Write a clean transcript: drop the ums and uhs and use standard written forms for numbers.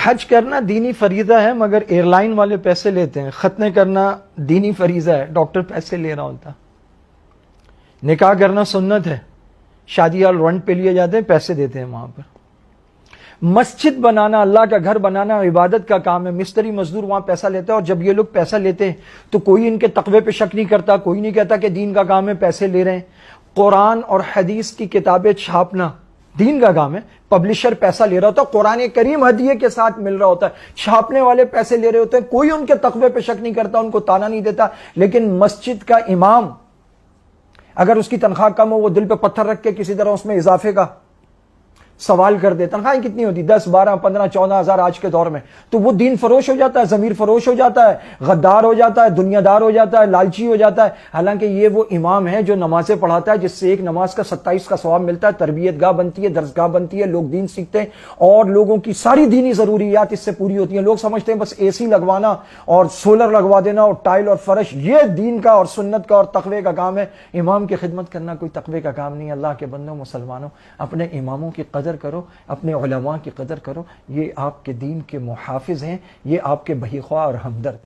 حج کرنا دینی فریضہ ہے، مگر ایئر لائن والے پیسے لیتے ہیں. ختنے کرنا دینی فریضہ ہے، ڈاکٹر پیسے لے رہا ہوتا. نکاح کرنا سنت ہے، شادی ہال رنٹ پہ لیے جاتے ہیں، پیسے دیتے ہیں وہاں پر. مسجد بنانا، اللہ کا گھر بنانا عبادت کا کام ہے. مستری مزدور وہاں پیسہ لیتا ہے، اور جب یہ لوگ پیسہ لیتے ہیں تو کوئی ان کے تقوی پہ شک نہیں کرتا، کوئی نہیں کہتا کہ دین کا کام ہے پیسے لے رہے ہیں. قرآن اور حدیث کی کتابیں چھاپنا دین کا کام ہے. پبلشر پیسہ لے رہا ہوتا ہے، قرآن کریم ہدیے کے ساتھ مل رہا ہوتا ہے، چھاپنے والے پیسے لے رہے ہوتے ہیں، کوئی ان کے تقوی پہ شک نہیں کرتا، ان کو تانا نہیں دیتا. لیکن مسجد کا امام اگر اس کی تنخواہ کم ہو، وہ دل پہ پتھر رکھ کے کسی طرح اس میں اضافے کا سوال کر دے. تنخواہیں کتنی ہوتی؟ 10 12 15 14 ہزار آج کے دور میں. تو وہ دین فروش ہو جاتا ہے، ضمیر فروش ہو جاتا ہے، غدار ہو جاتا ہے، دنیا دار ہو جاتا ہے، لالچی ہو جاتا ہے. حالانکہ یہ وہ امام ہے جو نمازیں پڑھاتا ہے، جس سے ایک نماز کا 27 کا ثواب ملتا ہے، تربیت گاہ بنتی ہے، درس گاہ بنتی ہے، لوگ دین سیکھتے ہیں، اور لوگوں کی ساری دینی ضروریات اس سے پوری ہوتی ہیں. لوگ سمجھتے ہیں بس اے سی لگوانا اور سولر لگوا دینا اور ٹائل اور فرش یہ دین کا اور سنت کا اور تقوی کا کام ہے. امام کی خدمت کرنا کوئی تقوی کا کام نہیں. اللہ کے بندوں مسلمانوں، اپنے اماموں کی قدر کرو، اپنے علماء کی قدر کرو. یہ آپ کے دین کے محافظ ہیں، یہ آپ کے بھائی خواہ اور ہمدرد.